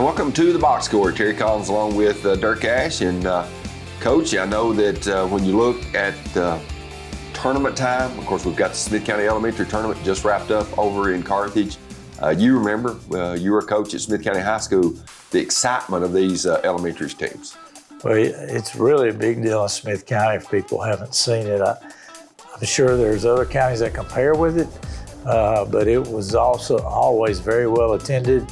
welcome to the Box Score. Terry Collins along with Dirk Ash. And Coach, I know that when you look at tournament time, of course, we've got the Smith County Elementary Tournament just wrapped up over in Carthage. You remember, you were a coach at Smith County High School, the excitement of these elementary teams. Well, it's really a big deal in Smith County if people haven't seen it. I'm sure there's other counties that compare with it, but it was also always very well attended,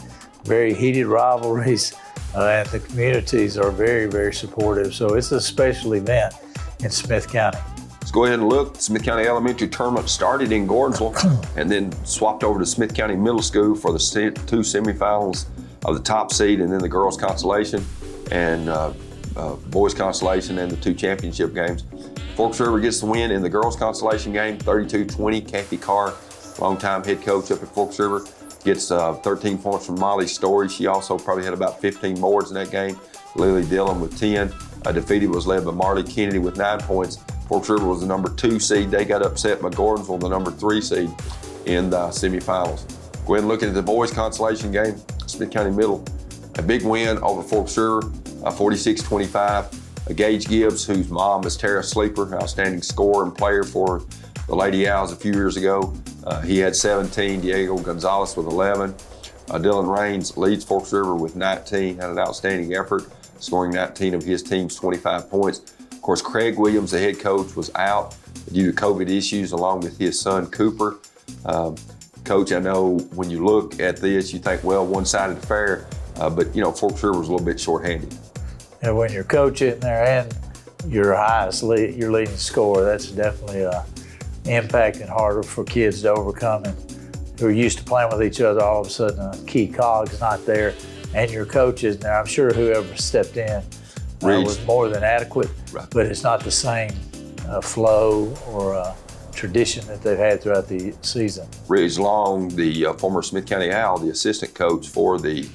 very heated rivalries, and the communities are very, very supportive. So it's a special event in Smith County. Let's go ahead and look. The Smith County Elementary Tournament started in Gordonsville and then swapped over to Smith County Middle School for the two semifinals of the top seed and then the girls consolation and boys consolation and the two championship games. Forks River gets the win in the girls consolation game, 32-20. Kathy Carr, longtime head coach up at Forks River, gets 13 points from Molly Story. She also probably had about 15 boards in that game. Lily Dillon with 10. Defeated was led by Marley Kennedy with 9 points. Forks River was the number 2 seed. They got upset by Gordonsville, the number 3 seed in the semifinals. Go ahead and look at the boys consolation game. Smith County Middle, a big win over Forks River, 46-25. Gage Gibbs, whose mom is Tara Sleeper, outstanding scorer and player for the Lady Owls a few years ago. He had 17. Diego Gonzalez with 11. Dylan Raines leads Forks River with 19, had an outstanding effort, scoring 19 of his team's 25 points. Of course, Craig Williams, the head coach, was out due to COVID issues along with his son, Cooper. Coach, I know when you look at this, you think, well, one-sided affair, but, you know, Forks River was a little bit shorthanded. And when you're coaching there and your your leading scorer, that's definitely impact and harder for kids to overcome. And who are used to playing with each other, all of a sudden a key cog's not there, and your coach isn't there. I'm sure whoever stepped in was more than adequate, right, but it's not the same flow or tradition that they've had throughout the season. Ridge Long, the former Smith County Owl, the assistant coach for the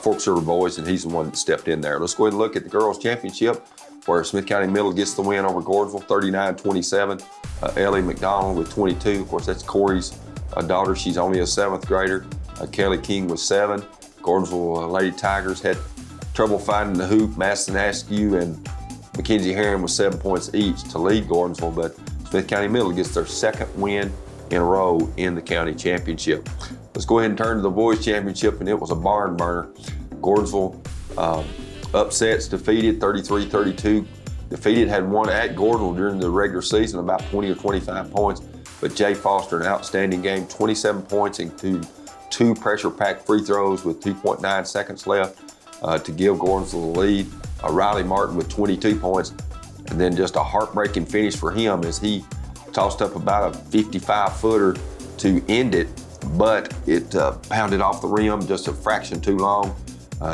Forks River boys, and he's the one that stepped in there. Let's go ahead and look at the girls' championship, where Smith County Middle gets the win over Gordonsville, 39-27. Ellie McDonald with 22. Of course, that's Corey's daughter. She's only a 7th grader. Kelly King was 7. Gordonsville Lady Tigers had trouble finding the hoop. Madison Askew and Mackenzie Herron with 7 points each to lead Gordonsville, but Smith County Middle gets their 2nd win in a row in the county championship. Let's go ahead and turn to the boys championship, and it was a barn burner. Gordonsville upsets, defeated 33-32. Defeated had won at Gordonsville during the regular season, about 20 or 25 points. But Jay Foster, an outstanding game, 27 points into 2 pressure-packed free throws with 2.9 seconds left to give Gordonsville the lead. Riley Martin with 22 points. And then just a heartbreaking finish for him as he tossed up about a 55-footer to end it, but it pounded off the rim just a fraction too long.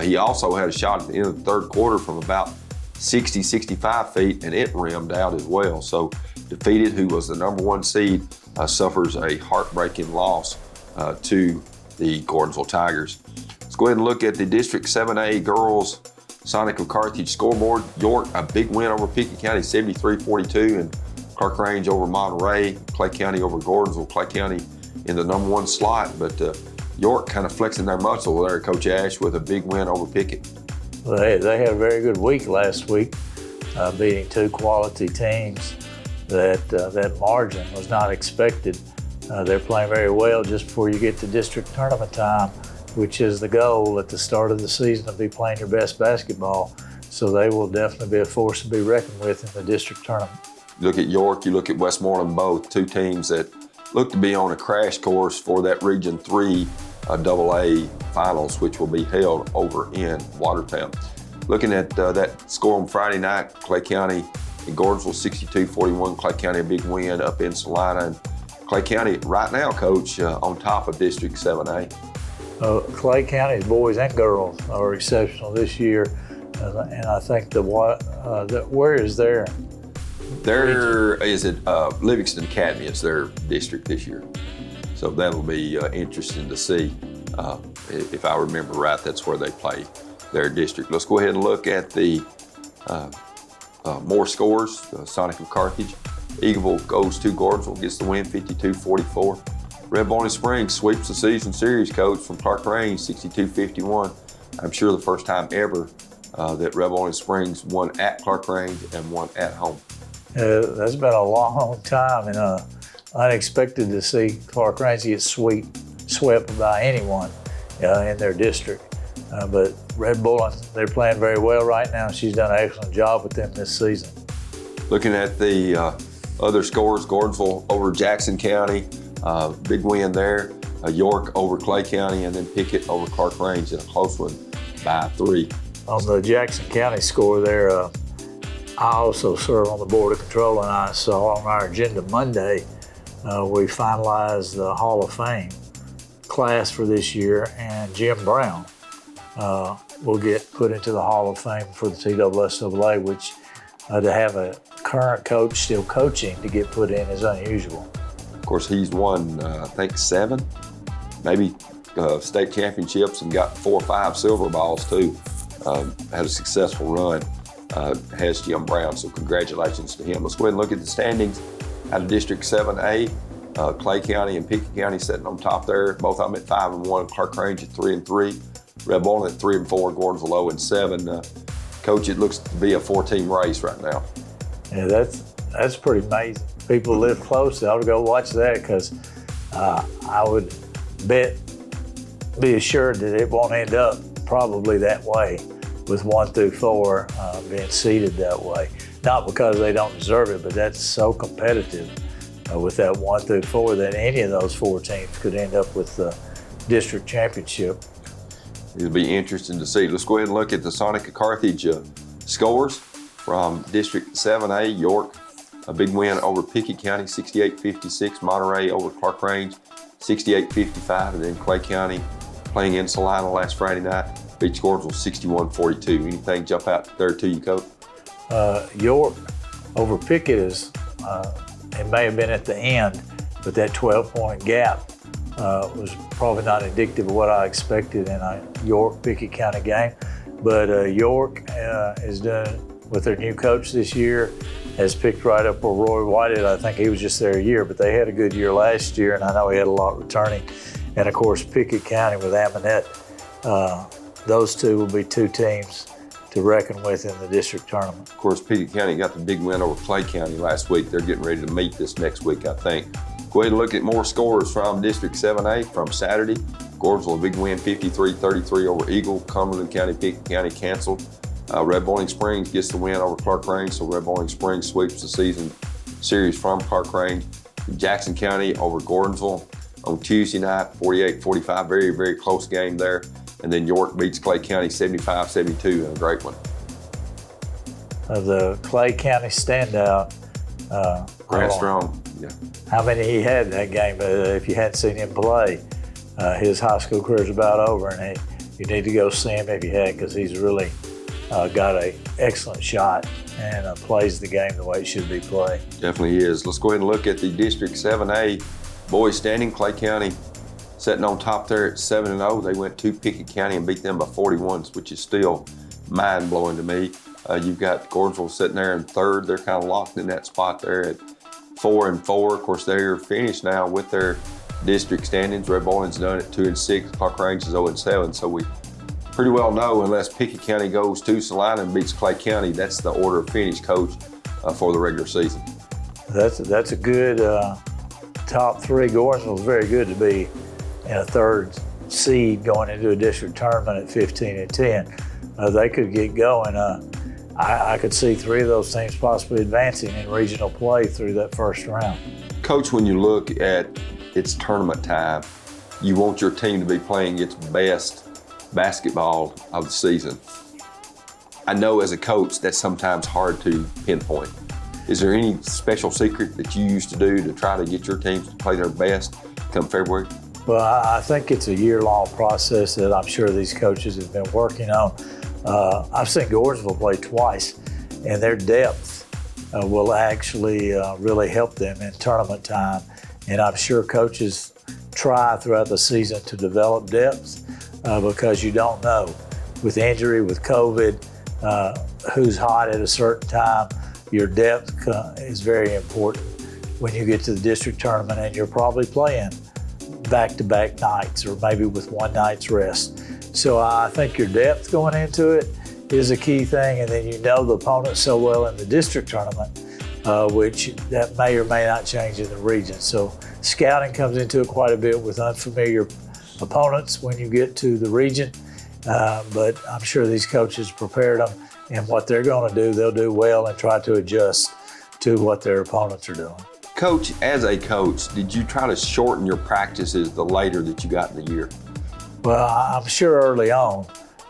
He also had a shot at the end of the 3rd quarter from about 60, 65 feet, and it rimmed out as well. So Defeated, who was the number 1 seed, suffers a heartbreaking loss to the Gordonsville Tigers. Let's go ahead and look at the District 7A girls Sonic of Carthage scoreboard. York, a big win over Pickett County, 73-42, and Clark Range over Monterey, Clay County over Gordonsville, Clay County in the number 1 slot, but York kind of flexing their muscle there, Coach Ash, with a big win over Pickett. Well, they had a very good week last week, beating 2 quality teams. That margin was not expected. They're playing very well just before you get to district tournament time, which is the goal at the start of the season, to be playing your best basketball. So they will definitely be a force to be reckoned with in the district tournament. You look at York, you look at Westmoreland, both 2 teams that look to be on a crash course for that Region 3 AA finals, which will be held over in Watertown. Looking at that score on Friday night, Clay County and Gordonsville 62-41. Clay County a big win up in Salina. And Clay County right now, Coach, on top of District 7A. Clay County's boys and girls are exceptional this year. And I think where is their? There is at Livingston Academy is their district this year. So that'll be interesting to see. If I remember right, that's where they play their district. Let's go ahead and look at the more scores. Sonic of Carthage. Eagleville goes to Gordonsville, gets the win, 52-44. Red Bonnet Springs sweeps the season series, Coach, from Clark Range, 62-51. I'm sure the first time ever that Red Bowling Springs won at Clark Range and won at home. That's been a long time, and unexpected to see Clark Range get swept by anyone in their district. But Red Bowling, they're playing very well right now. She's done an excellent job with them this season. Looking at the other scores, Gordonsville over Jackson County, big win there. York over Clay County, and then Pickett over Clark Range in a close one by 3. On the Jackson County score there, I also serve on the Board of Control, and I saw on our agenda Monday, we finalized the Hall of Fame class for this year, and Jim Brown will get put into the Hall of Fame for the TSSAA, which to have a current coach still coaching to get put in is unusual. Of course, he's won, I think, 7, maybe state championships, and got 4 or 5 silver balls too. Had a successful run, has Jim Brown, so congratulations to him. Let's go ahead and look at the standings out of District 7A. Clay County and Pickett County sitting on top there, both of them at 5-1, Clark Range at 3-3, Red Bowling at 3-4, Gordonsville 0-7. Coach, it looks to be a 4-team race right now. Yeah, that's pretty amazing. People who live close, they ought to go watch that, because I would be assured that it won't end up probably that way, with 1 through 4 being seeded that way. Not because they don't deserve it, but that's so competitive with that 1 through 4 that any of those 4 teams could end up with the district championship. It'll be interesting to see. Let's go ahead and look at the Sonica Carthage scores from District 7A. York, a big win over Pickett County, 68-56. Monterey over Clark Range, 68-55. And then Clay County playing in Salina last Friday night, beat Gordonsville 61-42. Anything jump out there to you, Coach? York over Pickett is, it may have been at the end, but that 12-point gap was probably not indicative of what I expected in a York-Pickett County game. But York is doing, with their new coach this year, has picked right up where Roy White did. I think he was just there a year, but they had a good year last year, and I know he had a lot returning. And of course, Pickett County with Amanette, those two will be 2 teams to reckon with in the district tournament. Of course, Pickett County got the big win over Clay County last week. They're getting ready to meet this next week, I think. Go ahead and look at more scores from District 7A from Saturday. Gordonsville, a big win, 53-33 over Eagle. Cumberland County, Pickett County canceled. Red Bowling Springs gets the win over Clark Range, so Red Bowling Springs sweeps the season series from Clark Range. Jackson County over Gordonsville on Tuesday night, 48-45, very, very close game there. And then York beats Clay County 75-72 in a great one. The Clay County standout, Grant Strong, yeah. How many he had in that game, but if you hadn't seen him play, his high school career is about over, and you need to go see him if you had, because he's really got an excellent shot and plays the game the way it should be played. Definitely is. Let's go ahead and look at the District 7A boys standing. Clay County sitting on top there at 7-0. They went to Pickett County and beat them by 41, which is still mind-blowing to me. You've got Gordonsville sitting there in 3rd. They're kind of locked in that spot there at 4-4. Of course, they're finished now with their district standings. Red Bowling's done it 2-6. Clark Range is 0-7. So we pretty well know, unless Pickett County goes to Salina and beats Clay County, that's the order of finish, Coach, for the regular season. That's a good top 3. Gordonsville's very good to be in a 3rd seed going into a district tournament at 15-10. They could get going. I could see 3 of those teams possibly advancing in regional play through that first round. Coach, when you look at it's tournament time, you want your team to be playing its best basketball of the season. I know as a coach that's sometimes hard to pinpoint. Is there any special secret that you used to do to try to get your teams to play their best come February? Well, I think it's a year-long process that I'm sure these coaches have been working on. I've seen Gordonsville play twice, and their depth will actually really help them in tournament time. And I'm sure coaches try throughout the season to develop depth because you don't know. With injury, with COVID, who's hot at a certain time, your depth is very important when you get to the district tournament, and you're probably playing back-to-back nights or maybe with one night's rest. So I think your depth going into it is a key thing, and then you know the opponent so well in the district tournament, which that may or may not change in the region. So scouting comes into it quite a bit with unfamiliar opponents when you get to the region, but I'm sure these coaches prepared them, and what they're going to do, they'll do well and try to adjust to what their opponents are doing. Coach, as a coach, did you try to shorten your practices the later that you got in the year? Well, I'm sure early on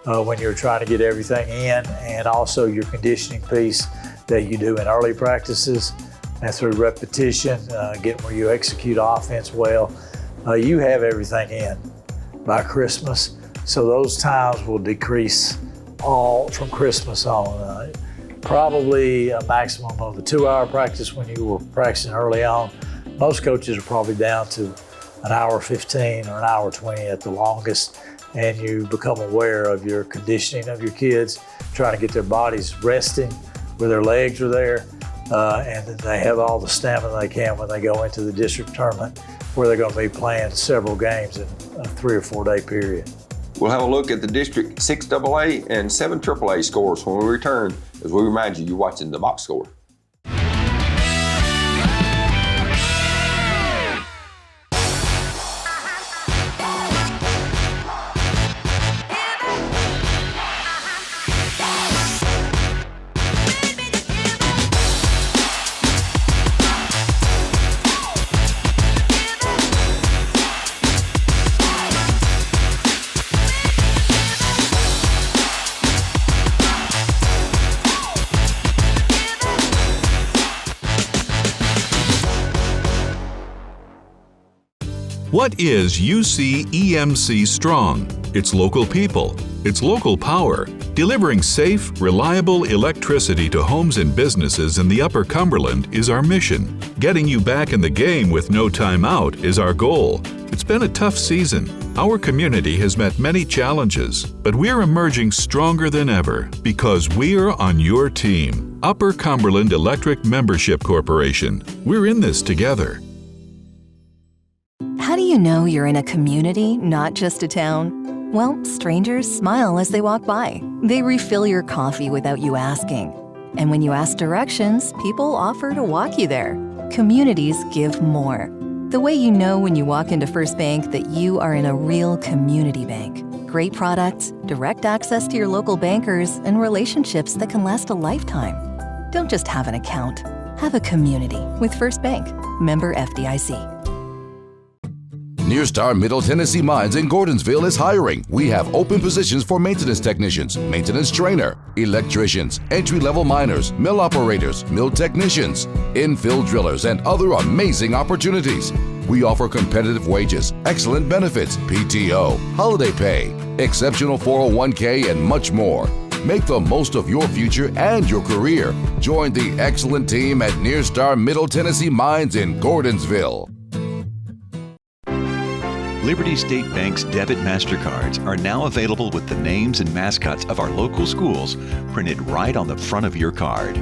when you're trying to get everything in, and also your conditioning piece that you do in early practices and through repetition, getting where you execute offense well, you have everything in by Christmas. So those times will decrease all from Christmas on. Probably a maximum of a 2-hour practice when you were practicing early on. Most coaches are probably down to an hour 15 or an hour 20 at the longest, and you become aware of your conditioning of your kids, trying to get their bodies resting where their legs are there, and that they have all the stamina they can when they go into the district tournament, where they're going to be playing several games in a 3 or 4 day period. We'll have a look at the District 6 AA and 7 AAA scores when we return, as we remind you, you're watching the Box Score. What is UC-EMC Strong? It's local people. It's local power. Delivering safe, reliable electricity to homes and businesses in the Upper Cumberland is our mission. Getting you back in the game with no time out is our goal. It's been a tough season. Our community has met many challenges, but we're emerging stronger than ever because we're on your team. Upper Cumberland Electric Membership Corporation. We're in this together. How do you know you're in a community, not just a town? Well, strangers smile as they walk by. They refill your coffee without you asking. And when you ask directions, people offer to walk you there. Communities give more. The way you know when you walk into First Bank that you are in a real community bank. Great products, direct access to your local bankers, and relationships that can last a lifetime. Don't just have an account. Have a community with First Bank. Member FDIC. Nearstar Middle Tennessee Mines in Gordonsville is hiring. We have open positions for maintenance technicians, maintenance trainer, electricians, entry-level miners, mill operators, mill technicians, infill drillers, and other amazing opportunities. We offer competitive wages, excellent benefits, PTO, holiday pay, exceptional 401k, and much more. Make the most of your future and your career. Join the excellent team at Nearstar Middle Tennessee Mines in Gordonsville. Liberty State Bank's debit MasterCards are now available with the names and mascots of our local schools printed right on the front of your card.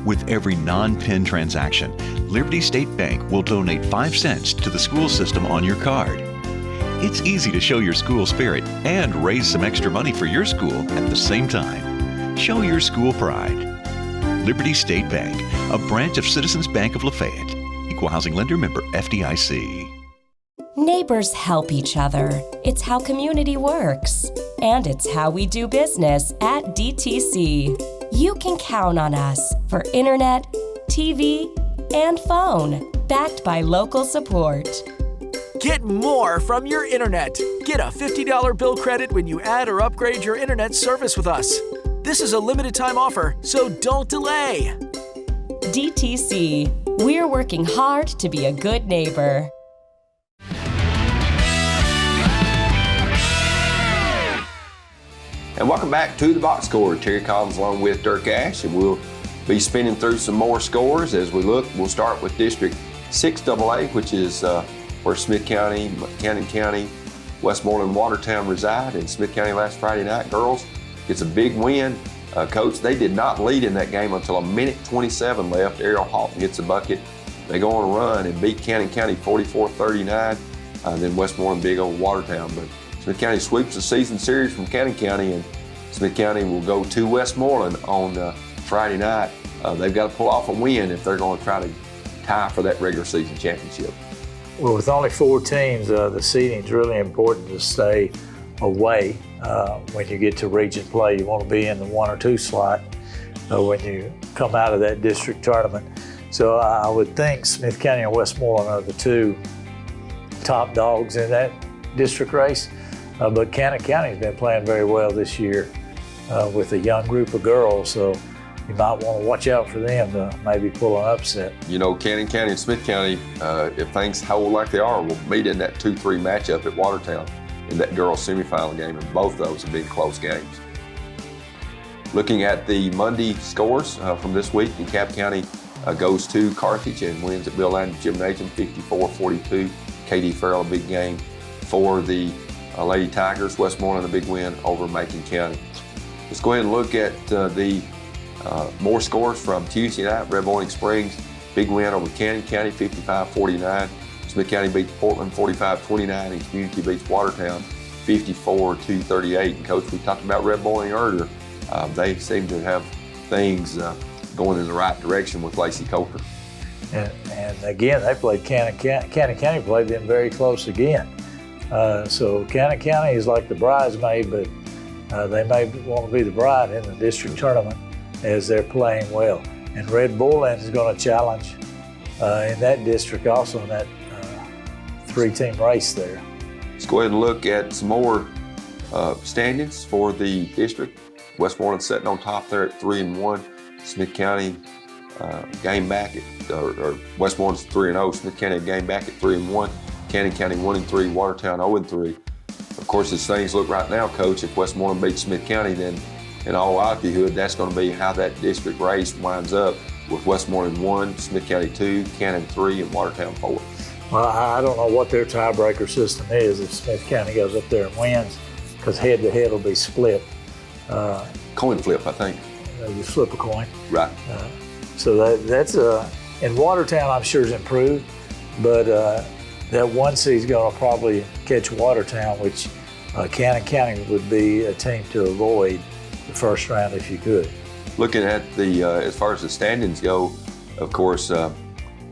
With every non-PIN transaction, Liberty State Bank will donate 5 cents to the school system on your card. It's easy to show your school spirit and raise some extra money for your school at the same time. Show your school pride. Liberty State Bank, a branch of Citizens Bank of Lafayette. Equal housing lender, member FDIC. Neighbors help each other. It's how community works. And it's how we do business at DTC. You can count on us for internet, TV, and phone, backed by local support. Get more from your internet. Get a $50 bill credit when you add or upgrade your internet service with us. This is a limited time offer, so don't delay. DTC. We're working hard to be a good neighbor. And welcome back to the Box Score. Terry Collins along with Dirk Ash, and we'll be spinning through some more scores as we look. We'll start with District 6 AA, which is where Smith County, Cannon County, Westmoreland, Watertown reside. And Smith County last Friday night, girls, gets a big win. Coach, they did not lead in that game until a minute 27 left. Ariel Houghton gets a bucket. They go on a run and beat Cannon County 44-39. Then Westmoreland big old Watertown. But Smith County sweeps the season series from Cannon County, and Smith County will go to Westmoreland on Friday night. They've got to pull off a win if they're going to try to tie for that regular season championship. Well, with only 4 teams, the seeding is really important to stay away when you get to region play. You want to be in the 1 or 2 slot when you come out of that district tournament. So I would think Smith County and Westmoreland are the 2 top dogs in that district race. But Cannon County's been playing very well this year with a young group of girls, so you might want to watch out for them to maybe pull an upset. You know, Cannon County and Smith County, if things hold like they are, will meet in that 2-3 matchup at Watertown in that girls semifinal game, and both those have been close games. Looking at the Monday scores from this week, DeKalb County goes to Carthage and wins at Bill Landon Gymnasium 54-42. KD Farrell, a big game for the Lady Tigers. Westmoreland, a big win over Macon County. Let's go ahead and look at the more scores from Tuesday night. Red Boiling Springs, big win over Cannon County 55-49. Smith County beats Portland 45-29, and Community beats Watertown 54-38. And Coach, we talked about Red Boiling earlier. They seem to have things going in the right direction with Lacey Coulter. And again, they played Cannon County played them very close again. So Cannon County is like the bridesmaid, but they may want to be the bride in the district tournament as they're playing well. And Red Bullland is going to challenge in that district also in that 3-team race there. Let's go ahead and look at some more standings for the district. Westmoreland sitting on top there at 3-1. Smith County game back at, or Westmoreland's 3-0. Smith County game back at 3-1. Cannon County 1-3. Watertown 0-3. Of course, as things look right now, Coach, if Westmoreland beats Smith County, then in all likelihood, that's going to be how that district race winds up, with Westmoreland 1, Smith County 2, Cannon 3, and Watertown 4. Well, I don't know what their tiebreaker system is if Smith County goes up there and wins, because head-to-head will be split. Coin flip, I think. You flip a coin. Right. So that's and Watertown, I'm sure, is improved, but that 1 seed is going to probably catch Watertown, which Cannon County would be a team to avoid the first round if you could. Looking at the as far as the standings go, of course, you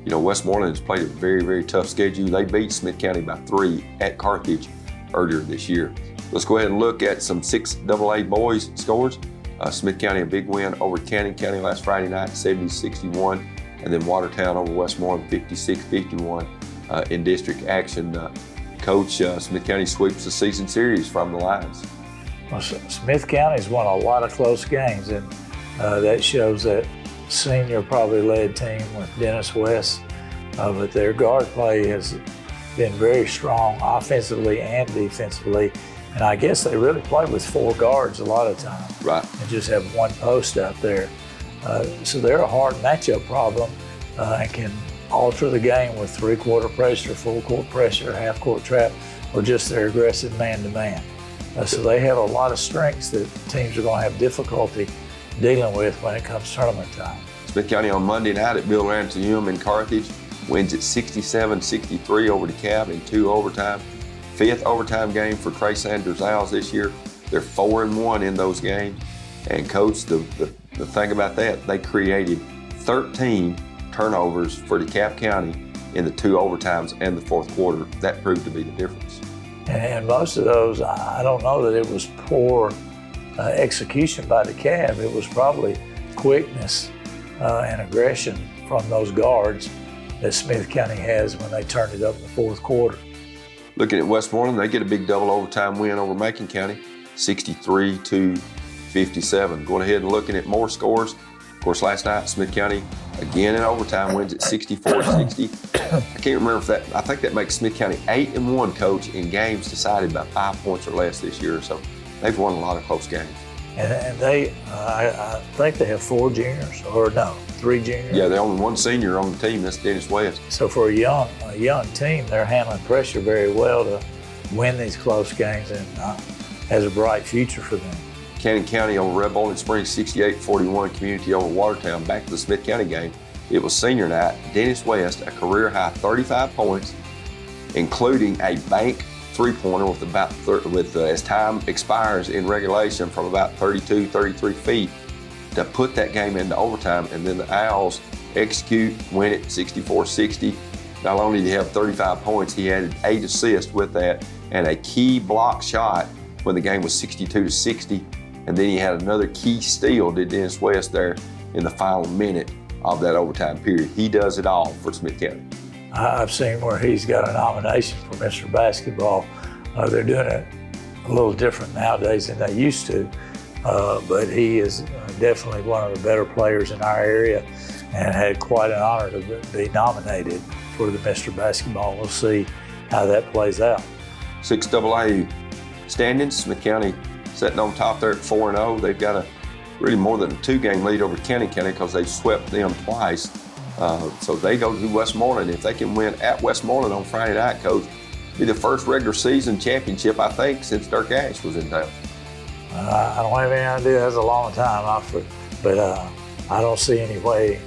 know, Westmoreland has played a very, very tough schedule. They beat Smith County by 3 at Carthage earlier this year. Let's go ahead and look at some 6AA boys scores. Smith County, a big win over Cannon County last Friday night, 70-61, and then Watertown over Westmoreland, 56-51 in district action. Coach, Smith County sweeps the season series from the Lions. Well, Smith County's won a lot of close games, and that shows that senior probably led team with Dennis West, but their guard play has been very strong offensively and defensively. And I guess they really play with 4 guards a lot of times. Right. And just have 1 post out there. So they're a hard matchup problem and can alter the game with 3-quarter pressure, full court pressure, half court trap, or just their aggressive man-to-man. So they have a lot of strengths that teams are going to have difficulty dealing with when it comes tournament time. Smith County on Monday night at Bill Landon in Carthage wins at 67-63 over DeKalb in 2 overtime. 5th overtime game for Trey Sanders Owls this year. They're 4-1 in those games. And Coach, the thing about that, they created 13 turnovers for DeKalb County in the 2 overtimes and the 4th quarter. That proved to be the difference. And most of those, I don't know that it was poor execution by DeKalb. It was probably quickness and aggression from those guards that Smith County has when they turned it up in the 4th quarter. Looking at Westmoreland, they get a big double overtime win over Macon County, 63-57. Going ahead and looking at more scores. Of course, last night, Smith County, again in overtime, wins at 64-60. I can't remember if that, I think that makes Smith County 8-1, Coach, in games decided by 5 points or less this year. So they've won a lot of close games. And they, I think they have 4 juniors, or no, 3 juniors. Yeah, they're only 1 senior on the team. That's Dennis West. So for a young team, they're handling pressure very well to win these close games, and has a bright future for them. Cannon County over Red Boiling Springs, 68-41. Community over Watertown. Back to the Smith County game. It was senior night. Dennis West, a career high 35 points, including a bank three-pointer with as time expires in regulation from about 32, 33 feet to put that game into overtime, and then the Owls execute, win it 64-60. Not only did he have 35 points, he added 8 assists with that and a key block shot when the game was 62-60. And then he had another key steal, did Dennis West there in the final minute of that overtime period. He does it all for Smith County. I've seen where he's got a nomination for Mr. Basketball. They're doing it a little different nowadays than they used to, but he is definitely one of the better players in our area and had quite an honor to be nominated for the Mr. Basketball. We'll see how that plays out. 6AA standings, Smith County sitting on top there at 4-0. They've got really more than a 2-game lead over County because they swept them twice. So they go to Westmoreland. If they can win at Westmoreland on Friday night, Coach, be the first regular season championship, I think, since Dirk Ash was in town. I don't have any idea. That's a long time, but I don't see any way,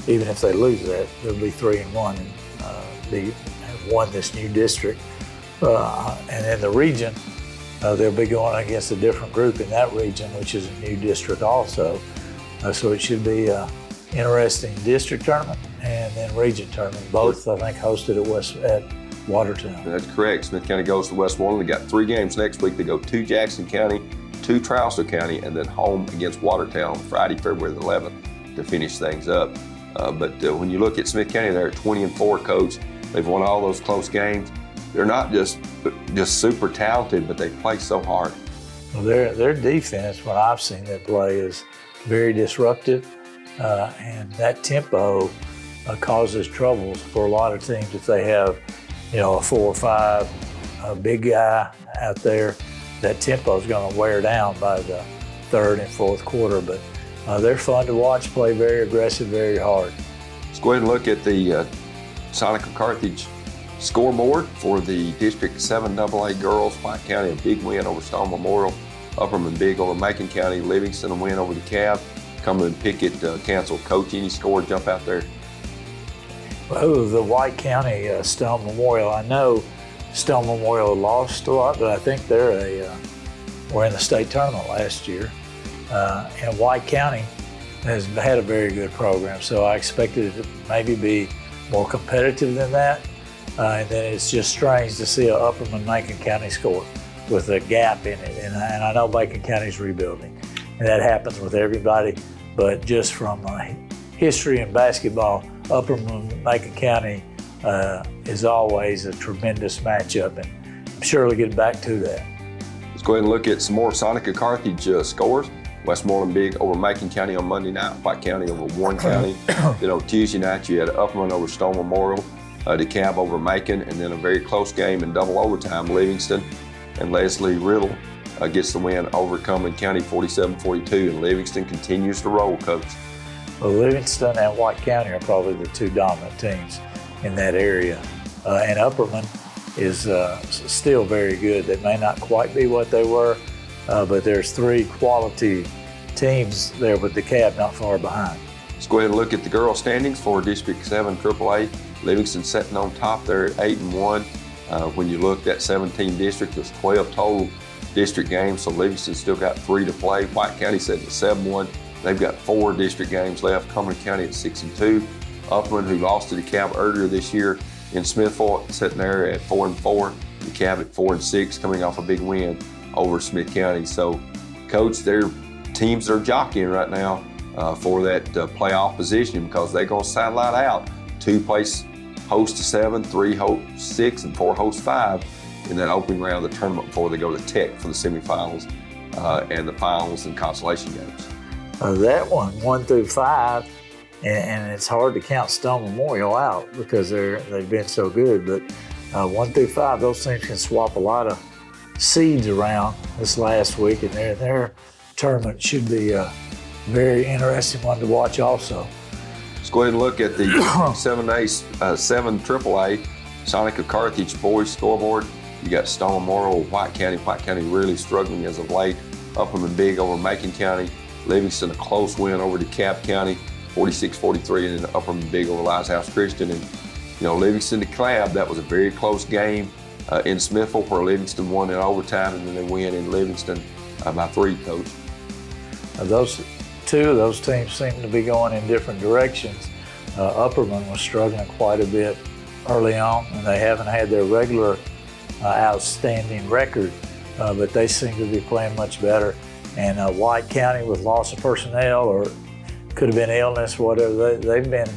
even if they lose that, they'll be 3-1 and have won this new district. And in the region, they'll be going against a different group in that region, which is a new district also. So it should be an interesting district tournament and then region tournament. Both, I think, hosted at Watertown. That's correct. Smith County goes to Westmoreland. They got 3 games next week. They go to Jackson County, to Trousdale County, and then home against Watertown on Friday, February the 11th to finish things up. But when you look at Smith County, they're at 20-4, Coach. They've won all those close games. They're not just super talented, but they play so hard. Well, their defense, when I've seen them play, is very disruptive, and that tempo causes troubles for a lot of teams if they have, a 4 or 5 big guy out there. That tempo is going to wear down by the 3rd and 4th quarter, but they're fun to watch, play very aggressive, very hard. Let's go ahead and look at the Sonic of Carthage scoreboard for the District 7AA girls. White County, a big win over Stone Memorial. Upperman big over Macon County. Livingston a win over the Cab. Cumberland Pickett canceled. Coach, any score jump out there? Well, the White County Stone Memorial, I know Stone Memorial lost a lot, but I think they're were in the state tournament last year. And White County has had a very good program, so I expected it to maybe be more competitive than that. And then it's just strange to see an Upperman Macon County score with a gap in it. And I know Macon County's rebuilding, and that happens with everybody. But just from history in basketball, Upperman Macon County is always a tremendous matchup, and I'm sure we'll get back to that. Let's go ahead and look at some more Sonic of Carthage scores. Westmoreland big over Macon County on Monday night. White County over Warren County. Then on Tuesday night, you had Upperman over Stone Memorial. DeKalb over Macon, and then a very close game in double overtime. Livingston and Leslie Riddle gets the win over Cumberland County 47-42, and Livingston continues to roll, Coach. Well, Livingston and White County are probably the 2 dominant teams in that area. And Upperman is still very good. They may not quite be what they were, but there's 3 quality teams there with DeKalb not far behind. Let's go ahead and look at the girls' standings for District 7 AAA. Livingston sitting on top there at 8-1. When you looked at 17 districts, there's 12 total district games, so Livingston still got 3 to play. White County sitting at 7-1. They've got 4 district games left. Cumberland County at 6-2. Upland, who lost to DeKalb earlier this year in Smithville, sitting there at 4-4. DeKalb at 4-6, coming off a big win over Smith County. So, Coach, their teams are jockeying right now for that playoff position because they're going to satellite out. 2 place host to 7, 3 host 6, and 4 host 5 in that opening round of the tournament before they go to Tech for the semifinals and the finals and consolation games. That one, 1 through 5, and it's hard to count Stone Memorial out because they've been so good. But 1 through 5, those teams can swap a lot of seeds around this last week, and their tournament should be a very interesting one to watch also. Let's go ahead and look at the 7 AAA Sonic of Carthage boys scoreboard. You got Stone Memorial, White County really struggling as of late. Upperman big over Macon County. Livingston a close win over DeKalb County, 46-43, and then Upperman big over Lighthouse Christian. And Livingston DeKalb, that was a very close game. in Smithville, where Livingston won in overtime, and then they win in Livingston by 3, Coach. Those two of those teams seem to be going in different directions. Upperman was struggling quite a bit early on, and they haven't had their regular outstanding record, but they seem to be playing much better. And White County, with loss of personnel or could have been illness, whatever, they've been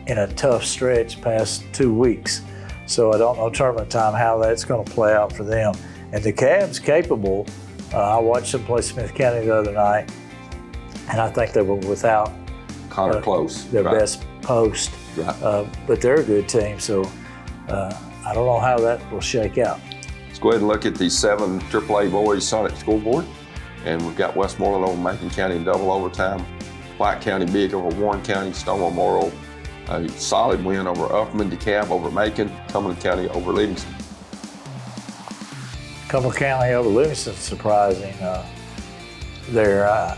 in a tough stretch past 2 weeks. So I don't know tournament time how that's going to play out for them. And the Cavs capable. I watched them play Smith County the other night, and I think they were without Connor Close, their best post. Right. But they're a good team, so I don't know how that will shake out. Let's go ahead and look at the 7 AAA boys Sonic scoreboard. And we've got Westmoreland over Macon County in double overtime. White County big over Warren County. Stonewall Memorial, a solid win over Upperman. DeKalb over Macon. Cumberland County over Livingston. Cumberland County over Livingston, surprising there.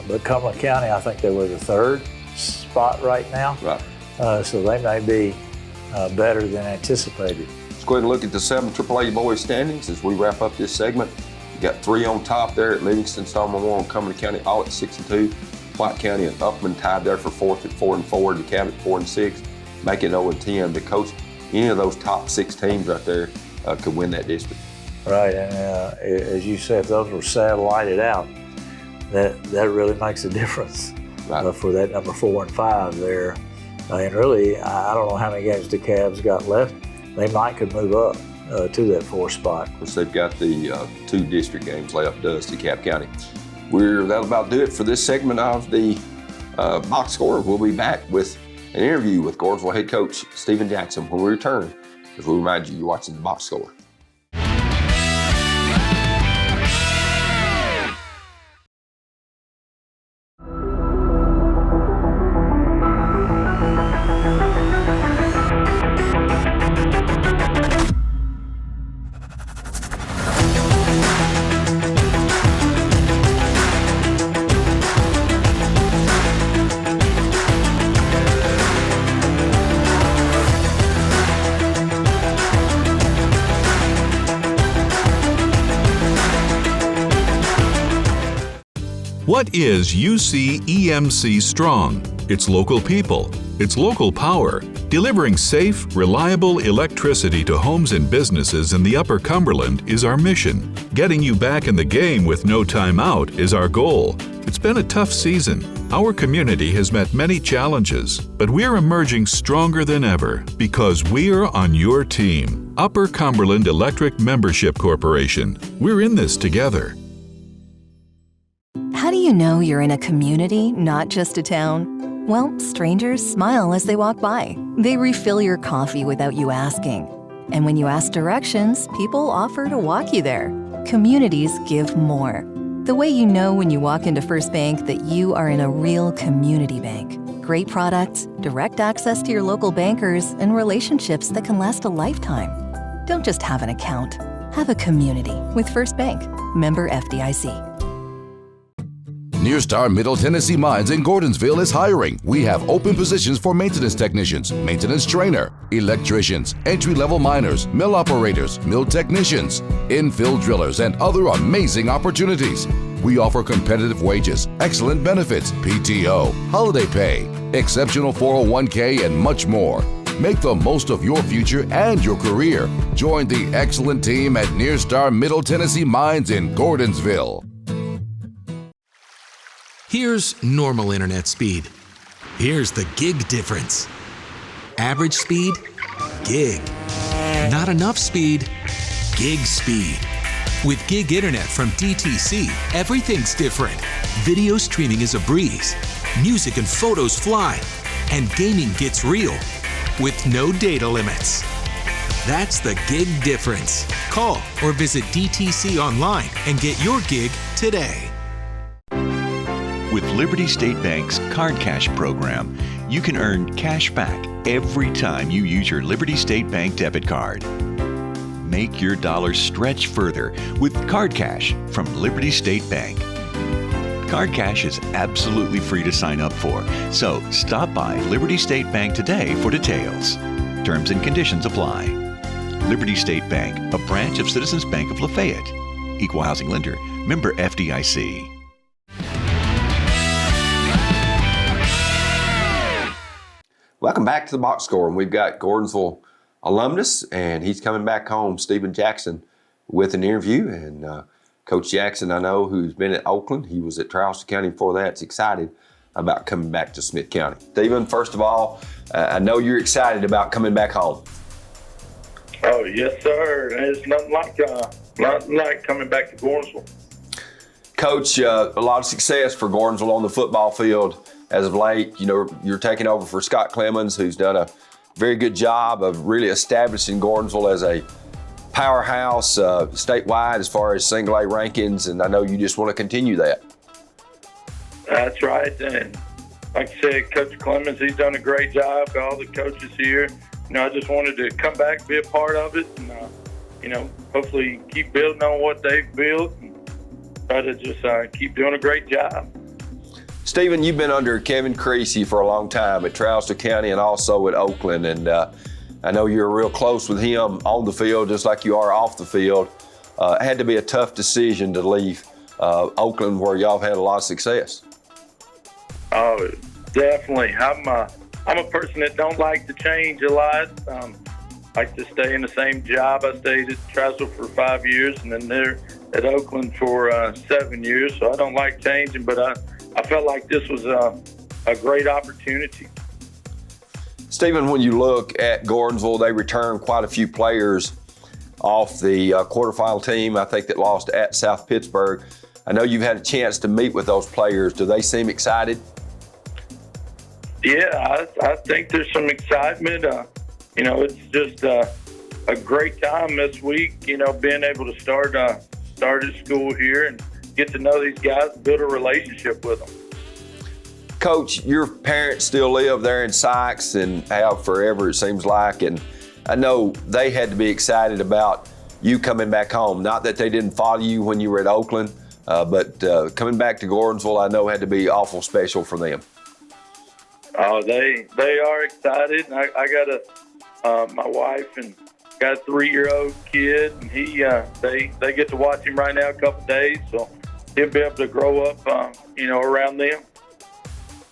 But Cumberland County, I think they were the 3rd spot right now. Right. So they may be better than anticipated. Let's go ahead and look at the 7 AAA boys standings as we wrap up this segment. We got 3 on top there at Livingston, Stonewall Memorial, and Cumberland County, all at 6-2. White County and Upperman tied there for 4th at 4-4. DeKalb at 4-6. Macon 0-10. But Coach, any of those top 6 teams right there could win that district. Right, and as you said, if those were satellited out, that really makes a difference for that number 4 and 5 there. And really, I don't know how many games the Cavs got left. They might could move up to that 4th spot. Of course, they've got the 2 district games left, does DeKalb County. That'll about do it for this segment of the Box Score. We'll be back with an interview with Gordonsville head coach Stephen Jackson when we return, as we remind you, you're watching the Box Score. What is UC EMC Strong? It's local people. It's local power. Delivering safe, reliable electricity to homes and businesses in the Upper Cumberland is our mission. Getting you back in the game with no time out is our goal. It's been a tough season. Our community has met many challenges, but we're emerging stronger than ever because we're on your team. Upper Cumberland Electric Membership Corporation. We're in this together. How do you know you're in a community, not just a town? Well, strangers smile as they walk by. They refill your coffee without you asking. And when you ask directions, people offer to walk you there. Communities give more. The way you know when you walk into First Bank that you are in a real community bank. Great products, direct access to your local bankers, and relationships that can last a lifetime. Don't just have an account. Have a community with First Bank. Member FDIC. Nearstar Middle Tennessee Mines in Gordonsville is hiring. We have open positions for maintenance technicians, maintenance trainer, electricians, entry-level miners, mill operators, mill technicians, infill drillers, and other amazing opportunities. We offer competitive wages, excellent benefits, PTO, holiday pay, exceptional 401k, and much more. Make the most of your future and your career. Join the excellent team at Nearstar Middle Tennessee Mines in Gordonsville. Here's normal internet speed. Here's the gig difference. Average speed, gig. Not enough speed, gig speed. With gig internet from DTC, everything's different. Video streaming is a breeze. Music and photos fly. And gaming gets real with no data limits. That's the gig difference. Call or visit DTC online and get your gig today. With Liberty State Bank's Card Cash program, you can earn cash back every time you use your Liberty State Bank debit card. Make your dollars stretch further with Card Cash from Liberty State Bank. Card Cash is absolutely free to sign up for, so stop by Liberty State Bank today for details. Terms and conditions apply. Liberty State Bank, a branch of Citizens Bank of Lafayette. Equal housing lender. Member FDIC. Welcome back to the Box Score, and we've got Gordonsville alumnus, and he's coming back home, Stephen Jackson, with an interview. And Coach Jackson, I know, who's been at Oakland, he was at Charleston County before that, is excited about coming back to Smith County. Stephen, first of all, I know you're excited about coming back home. Oh, yes, sir. There's nothing like coming back to Gordonsville. Coach, a lot of success for Gordonsville on the football field as of late. You know, you're taking over for Scott Clemens, who's done a very good job of really establishing Gordonsville as a powerhouse statewide as far as single A rankings, and I know you just want to continue that. That's right. And like I said, Coach Clemens, he's done a great job. All the coaches here. You know, I just wanted to come back, be a part of it, and, you know, hopefully keep building on what they've built and try to just keep doing a great job. Stephen, you've been under Kevin Creasy for a long time at Charleston County and also at Oakland, and I know you're real close with him on the field just like you are off the field. It had to be a tough decision to leave Oakland, where y'all have had a lot of success. Oh, definitely. I'm a person that don't like to change a lot. Like to stay in the same job. I stayed at Charleston for 5 years, and then there at Oakland for 7 years. So I don't like changing, but I felt like this was a great opportunity. Stephen, when you look at Gordonsville, they returned quite a few players off the quarterfinal team, I think, that lost at South Pittsburgh. I know you've had a chance to meet with those players. Do they seem excited? Yeah, I think there's some excitement. You know, it's just a great time this week, you know, being able to start at school here and get to know these guys, build a relationship with them. Coach, your parents still live there in Sykes and have forever, it seems like, and I know they had to be excited about you coming back home. Not that they didn't follow you when you were at Oakland, but coming back to Gordonsville, I know had to be awful special for them. Oh, they are excited. I got my wife and got a 3-year-old kid, and they get to watch him right now a couple days, so he'll be able to grow up, you know, around them.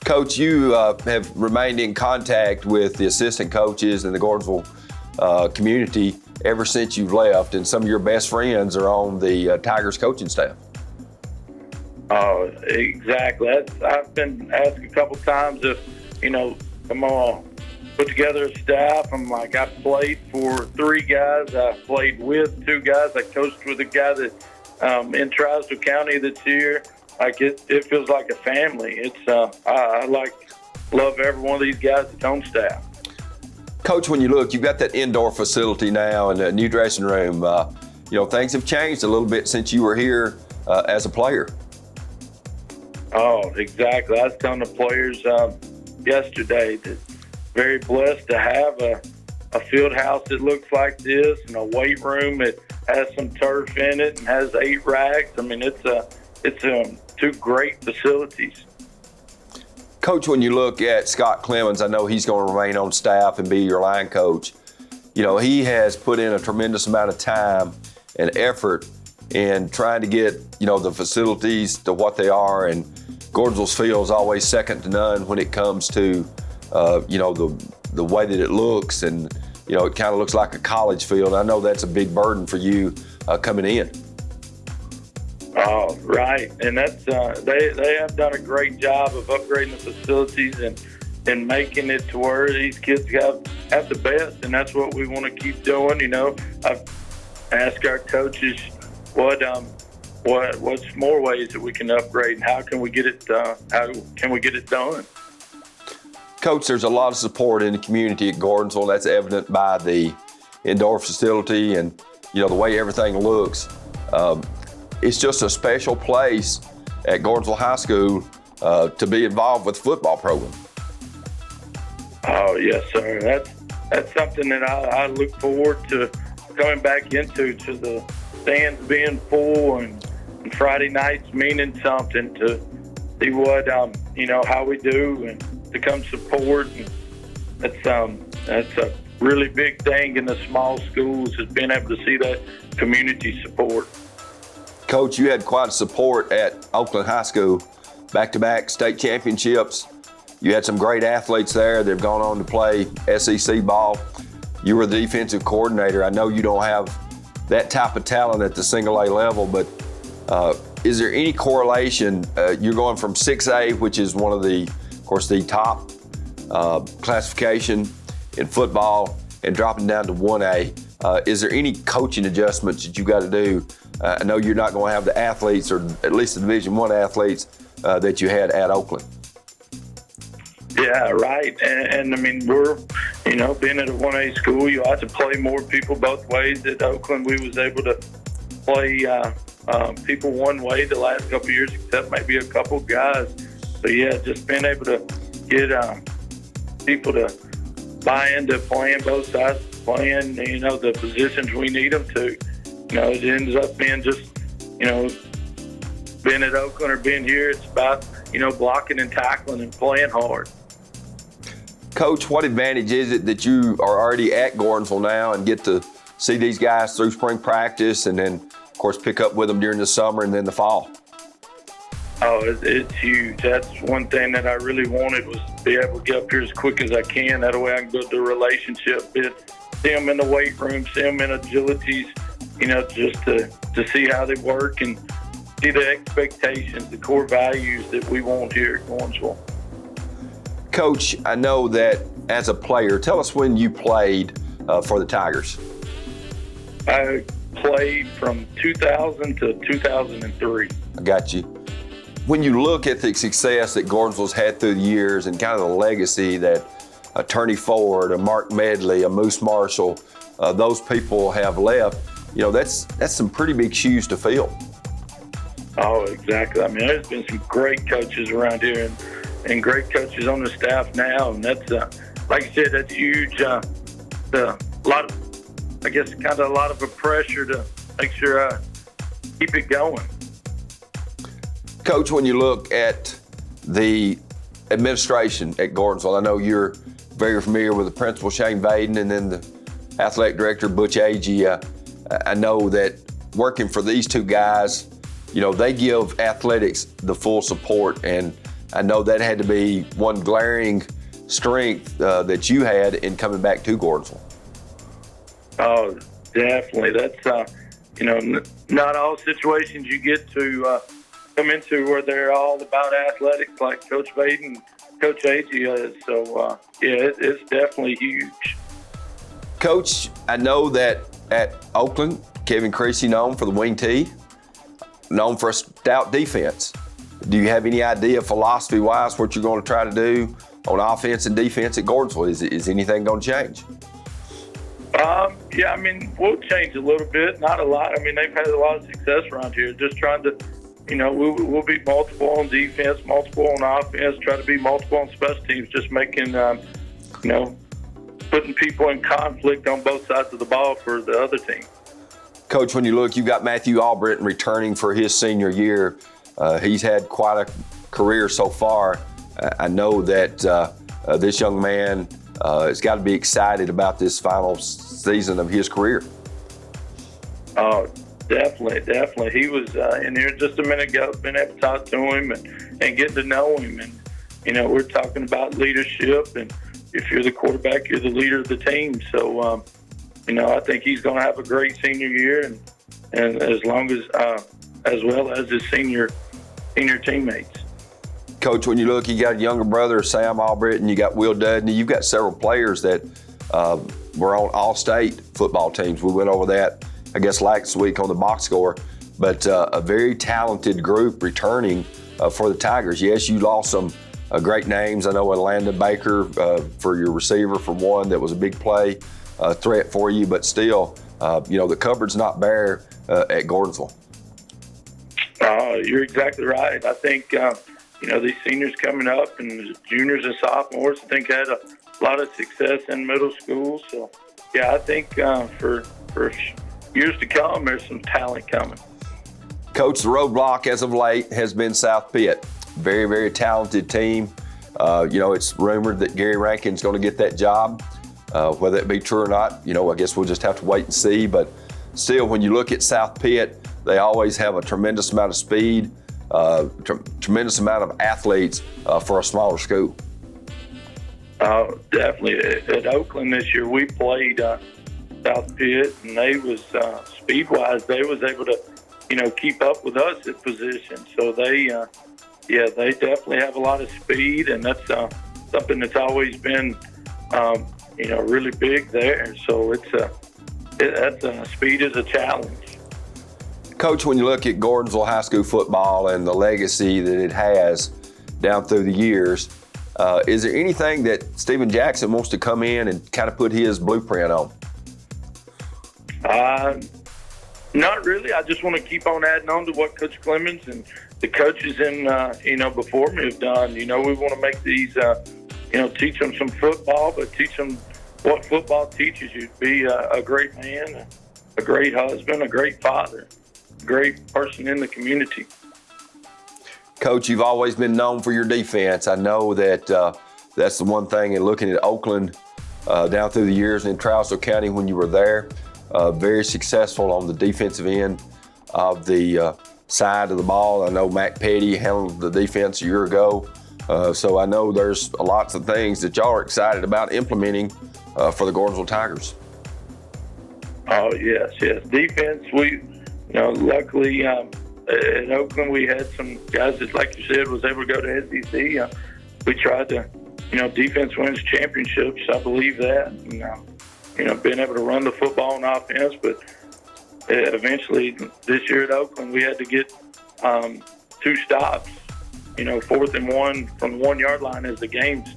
Coach, you have remained in contact with the assistant coaches and the Gordonsville community ever since you've left, and some of your best friends are on the Tigers coaching staff. Oh, exactly. I've been asked a couple times if, you know, I'm going to put together a staff. I'm like, I played for 3 guys. I played with 2 guys. I coached with a guy that in Charleston County that's here. Like it feels like a family. It's I love every one of these guys that's on staff. Coach, when you look, you've got that indoor facility now and a new dressing room. You know, things have changed a little bit since you were here as a player. Oh, exactly. I was telling the players yesterday that very blessed to have a field house that looks like this and a weight room that has some turf in it and has 8 racks. I mean, it's 2 great facilities. Coach, when you look at Scott Clemens, I know he's going to remain on staff and be your line coach. You know, he has put in a tremendous amount of time and effort in trying to get, you know, the facilities to what they are, and Gordonsville's field is always second to none when it comes to, you know, the way that it looks, and, you know, it kind of looks like a college field. I know that's a big burden for you coming in. Oh, right. And that's they have done a great job of upgrading the facilities and making it to where these kids have the best, and that's what we want to keep doing. You know, I've asked our coaches what's more ways that we can upgrade and how can we get it done. Coach, there's a lot of support in the community at Gordonsville. That's evident by the indoor facility and, you know, the way everything looks. It's just a special place at Gordonsville High School to be involved with the football program. Oh, yes, sir. That's something that I look forward to coming back into, to the stands being full and Friday nights meaning something, to see what, you know, how we do and to come support. And that's a really big thing in the small schools is being able to see that community support. Coach, you had quite a support at Oakland High School, back-to-back state championships. You had some great athletes there. They've gone on to play SEC ball. You were the defensive coordinator. I know you don't have that type of talent at the single A level, but is there any correlation? You're going from 6A, which is one of the, of course, the top classification in football, and dropping down to 1A. Is there any coaching adjustments that you got to do? I know you're not going to have the athletes, or at least the Division I athletes, that you had at Oakland. Yeah, right. And I mean, we're, being at a 1A school, you have to play more people both ways. At Oakland, we was able to play people one way the last couple of years, except maybe a couple guys. So, yeah, just being able to get people to buy into playing both sides, playing, the positions we need them to. It ends up being just, being at Oakland or being here, it's about, blocking and tackling and playing hard. Coach, what advantage is it that you are already at Gordonsville now and get to see these guys through spring practice and then, of course, pick up with them during the summer and then the fall? Oh, it's huge. That's one thing that I really wanted, was to be able to get up here as quick as I can. That way I can build the relationship, see them in the weight room, see them in agilities, just to see how they work and see the expectations, the core values that we want here at Gordonsville. Coach, I know that as a player, tell us when you played for the Tigers. I played from 2000 to 2003. I got you. When you look at the success that Gordonsville's had through the years and kind of the legacy that Attorney Ford, a Mark Medley, a Moose Marshall, those people have left, that's some pretty big shoes to fill. Oh, exactly. I mean, there's been some great coaches around here and great coaches on the staff now, and that's like I said, that's huge. A lot of a pressure to make sure I keep it going. Coach, when you look at the administration at Gordonsville, I know you're very familiar with the principal, Shane Vaden, and then the athletic director, Butch Agee. I know that working for these two guys, they give athletics the full support, and I know that had to be one glaring strength that you had in coming back to Gordonsville. Oh, definitely. That's, not all situations you get to come into where they're all about athletics like Coach Vaden, Coach Agee is. So, it's definitely huge. Coach, I know that at Oakland, Kevin Creasy known for the wing tee, known for a stout defense. Do you have any idea philosophy-wise what you're going to try to do on offense and defense at Gordonsville? Is anything going to change? Yeah, I mean, we'll change a little bit, not a lot. I mean, they've had a lot of success around here. Just trying to, we'll be multiple on defense, multiple on offense, try to be multiple on special teams, just making, putting people in conflict on both sides of the ball for the other team. Coach, when you look, you've got Matthew Albritton returning for his senior year. He's had quite a career so far. I know that this young man has got to be excited about this final season of his career. Oh, definitely. He was in here just a minute ago, been able to talk to him and getting to know him. And, we're talking about leadership, and if you're the quarterback, you're the leader of the team. So, I think he's going to have a great senior year, and as well as his senior teammates. Coach, when you look, you got a younger brother, Sam Albritton, you got Will Dudney, you've got several players that were on all-state football teams. We went over that, I guess, last week on the box score, but a very talented group returning for the Tigers. Yes, you lost some great names. I know Atlanta Baker for your receiver for one, that was a big play threat for you, but still, the cupboard's not bare at Gordonsville. You're exactly right. I think, these seniors coming up and juniors and sophomores, I think had a lot of success in middle school. So, I think for years to come, there's some talent coming. Coach, the roadblock as of late has been South Pitt. Very, very talented team. It's rumored that Gary Rankin's going to get that job. Whether it be true or not, I guess we'll just have to wait and see. But still, when you look at South Pitt, they always have a tremendous amount of speed, tremendous amount of athletes for a smaller school. Definitely. At Oakland this year, we played South Pitt, and they was speed-wise, they was able to, keep up with us at position. So they definitely have a lot of speed, and that's something that's always been, really big there. So speed is a challenge. Coach, when you look at Gordonsville High School football and the legacy that it has down through the years, is there anything that Steven Jackson wants to come in and kind of put his blueprint on? Not really. I just want to keep on adding on to what Coach Clemens and the coaches before me have done. We want to make these, teach them some football, but teach them what football teaches you to be a great man, a great husband, a great father, a great person in the community. Coach, you've always been known for your defense. I know that that's the one thing in looking at Oakland down through the years and in Trousdale County when you were there. Very successful on the defensive end of the side of the ball. I know Mac Petty handled the defense a year ago. So I know there's lots of things that y'all are excited about implementing for the Gordonsville Tigers. Oh, yes. Defense, luckily at Oakland we had some guys that, like you said, was able to go to SEC. We tried to, defense wins championships. I believe that. Being able to run the football on offense, but eventually this year at Oakland, we had to get 2 stops, 4th and 1 from the 1 yard line as the game's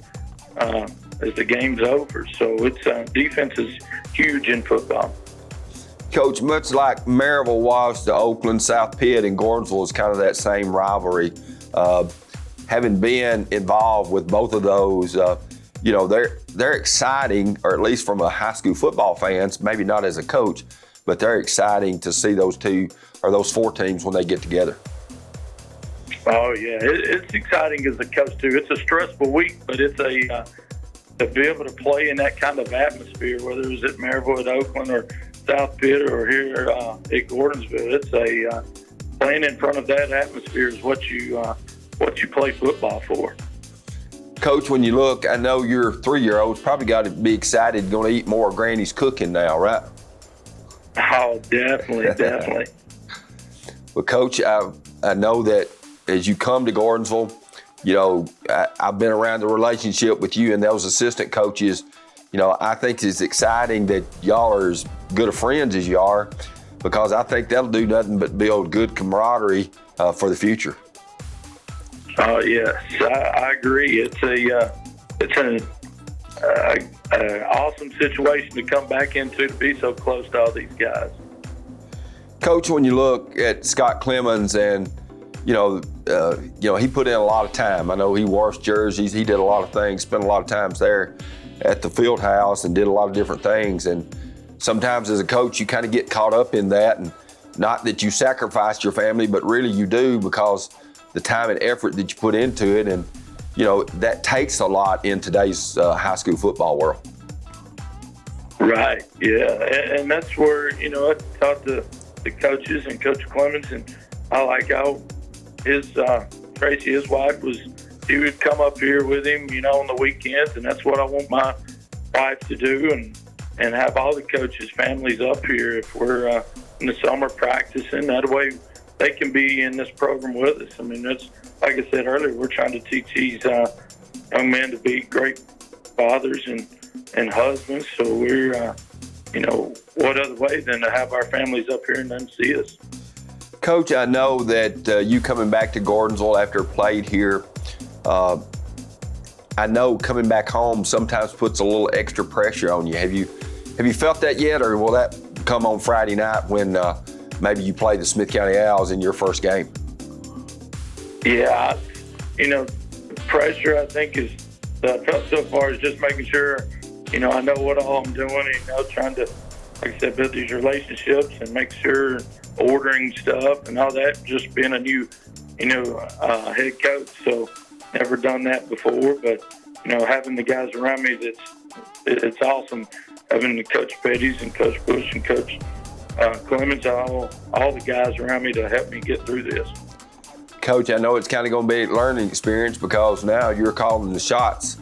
over. So it's defense is huge in football. Coach, much like Maryville was to Oakland, South Pitt and Gordonsville is kind of that same rivalry. Having been involved with both of those, they're exciting, or at least from a high school football fans, maybe not as a coach, but they're exciting to see those 2 or those 4 teams when they get together. Oh yeah, it's exciting as a coach too. It's a stressful week, but it's to be able to play in that kind of atmosphere, whether it was at Maryville, at Oakland, or South Pitt, or here at Gordonsville. It's playing in front of that atmosphere is what you play football for. Coach, when you look, I know your 3-year-old's probably got to be excited, going to eat more of Granny's cooking now, right? Oh, definitely. Well, Coach, I know that as you come to Gordonsville, I've been around the relationship with you and those assistant coaches. I think it's exciting that y'all are as good of friends as you are, because I think that'll do nothing but build good camaraderie for the future. Oh yes, I agree. It's an awesome situation to come back into, to be so close to all these guys. Coach, when you look at Scott Clemens and he put in a lot of time. I know he washed jerseys, he did a lot of things, spent a lot of times there at the field house and did a lot of different things. And sometimes as a coach, you kind of get caught up in that, and not that you sacrificed your family, but really you do, because the time and effort that you put into it, and that takes a lot in today's high school football world. Right, yeah, and that's where I taught the coaches and Coach Clemens, and I like how Tracy, his wife, she would come up here with him, on the weekends, and that's what I want my wife to do, and have all the coaches' families up here if we're in the summer practicing. That way they can be in this program with us. I mean, that's, like I said earlier, we're trying to teach these young men to be great fathers and husbands. So we're, what other way than to have our families up here and them see us. Coach, I know that you coming back to Gordonsville after played here, I know coming back home sometimes puts a little extra pressure on you. Have you felt that yet, or will that come on Friday night when maybe you play the Smith County Owls in your first game? Yeah, pressure, I think, is I felt so far is just making sure, I know what all I'm doing, trying to, like I said, build these relationships and make sure ordering stuff and all that, just being a new, head coach. So never done that before, but, having the guys around me that's it's awesome having Coach Petty's and Coach Bush and Coach Clemens, all the guys around me to help me get through this. Coach, I know it's kind of going to be a learning experience because now you're calling the shots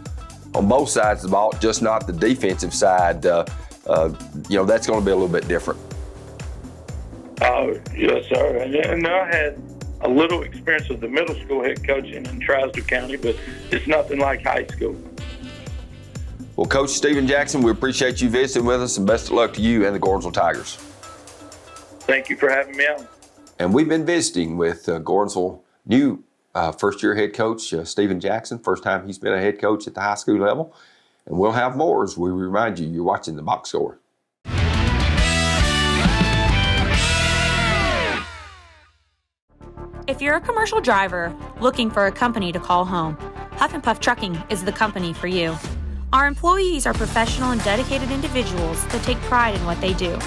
on both sides of the ball, just not the defensive side. That's going to be a little bit different. Yes, sir. And I had a little experience with the middle school head coaching in Trousdale County, but it's nothing like high school. Well, Coach Stephen Jackson, we appreciate you visiting with us, and best of luck to you and the Gordonsville Tigers. Thank you for having me on. And we've been visiting with Gordonsville new first-year head coach Stephen Jackson. First time he's been a head coach at the high school level. And we'll have more as we remind you, you're watching the Box Score. If you're a commercial driver looking for a company to call home, Huff and Puff Trucking is the company for you. Our employees are professional and dedicated individuals that take pride in what they do.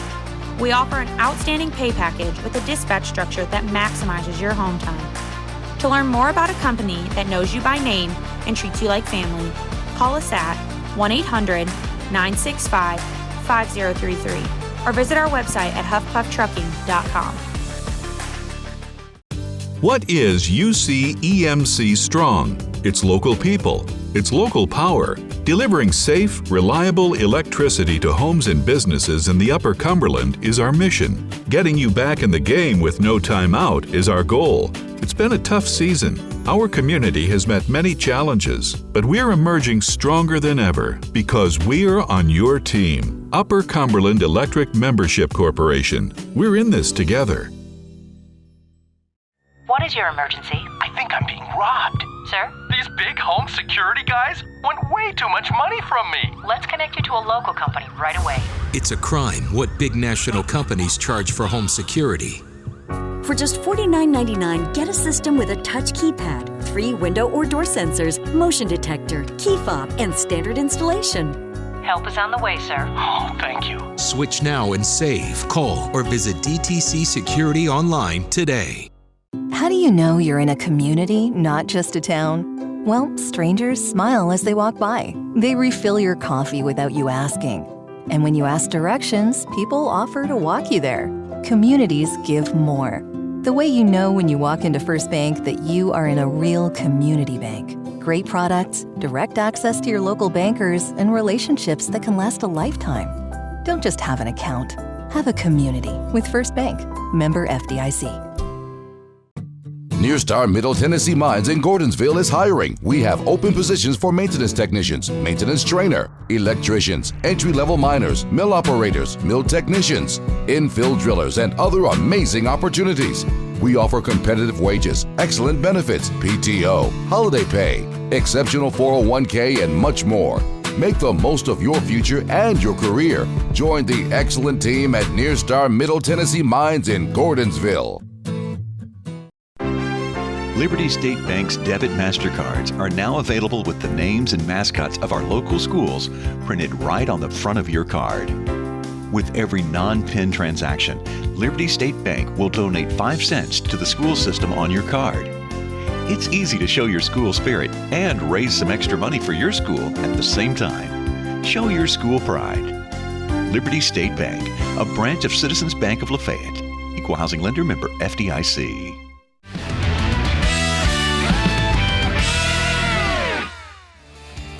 We offer an outstanding pay package with a dispatch structure that maximizes your home time. To learn more about a company that knows you by name and treats you like family, call us at 1-800-965-5033 or visit our website at huffpufftrucking.com. What is UC EMC Strong? It's local people. It's local power. Delivering safe, reliable electricity to homes and businesses in the Upper Cumberland is our mission. Getting you back in the game with no time out is our goal. It's been a tough season. Our community has met many challenges, but we're emerging stronger than ever because we're on your team. Upper Cumberland Electric Membership Corporation. We're in this together. What is your emergency? I think I'm being robbed. Sir? These big home security guys want way too much money from me. Let's connect you to a local company right away. It's a crime what big national companies charge for home security. For just $49.99, get a system with a touch keypad, 3 window or door sensors, motion detector, key fob, and standard installation. Help is on the way, sir. Oh, thank you. Switch now and save. Call or visit DTC Security online today. How do you know you're in a community, not just a town? Well, strangers smile as they walk by. They refill your coffee without you asking. And when you ask directions, people offer to walk you there. Communities give more. The way you know when you walk into First Bank that you are in a real community bank. Great products, direct access to your local bankers, and relationships that can last a lifetime. Don't just have an account. Have a community with First Bank. Member FDIC. Near Star Middle Tennessee Mines in Gordonsville is hiring. We have open positions for maintenance technicians, maintenance trainer, electricians, entry-level miners, mill operators, mill technicians, infill drillers, and other amazing opportunities. We offer competitive wages, excellent benefits, PTO, holiday pay, exceptional 401k, and much more. Make the most of your future and your career. Join the excellent team at Near Star Middle Tennessee Mines in Gordonsville. Liberty State Bank's debit MasterCards are now available with the names and mascots of our local schools printed right on the front of your card. With every non-PIN transaction, Liberty State Bank will donate 5 cents to the school system on your card. It's easy to show your school spirit and raise some extra money for your school at the same time. Show your school pride. Liberty State Bank, a branch of Citizens Bank of Lafayette. Equal housing lender, member FDIC.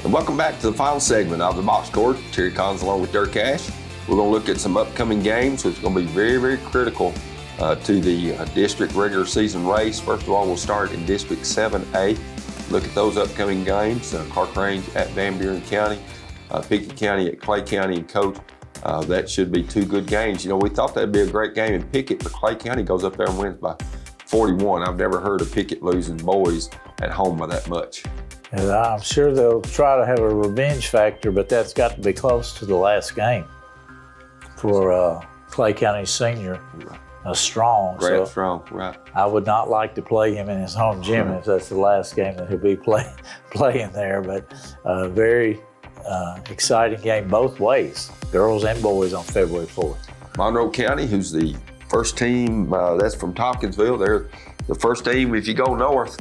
And welcome back to the final segment of the Box Score. Terry Collins along with Dirk Ash. We're going to look at some upcoming games, which is going to be very, very critical to the district regular season race. First of all, we'll start in District 7A. Look at those upcoming games. Clark Range at Van Buren County, Pickett County at Clay County, and Coach. That should be 2 good games. You know, we thought that'd be a great game in Pickett, but Clay County goes up there and wins by 41. I've never heard of Pickett losing boys at home by that much. And I'm sure they'll try to have a revenge factor, but that's got to be close to the last game for Clay County senior, Strong. Great, so Strong, right. I would not like to play him in his home gym if that's the last game that he'll be playing there, but very exciting game both ways, girls and boys on February 4th. Monroe County, who's the first team, that's from Tompkinsville. They're the first team, if you go north,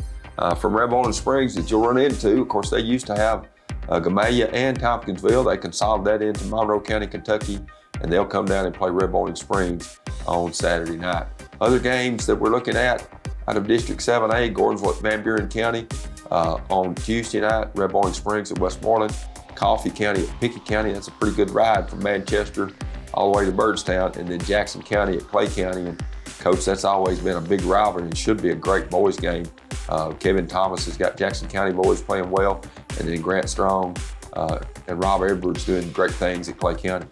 from Red Bowling Springs that you'll run into. Of course, they used to have Gamaliel and Tompkinsville, they consolidated into Monroe County, Kentucky, and they'll come down and play Red Bowling Springs on Saturday night. Other games that we're looking at out of District 7A, Gordonsville at Van Buren County. On Tuesday night, Red Bowling Springs at Westmoreland. Coffee County at Pickett County. That's a pretty good ride from Manchester all the way to Byrdstown, and then Jackson County at Clay County. And Coach, that's always been a big rivalry and should be a great boys game. Kevin Thomas has got Jackson County boys playing well, and then Grant Strong and Rob Edwards doing great things at Clay County.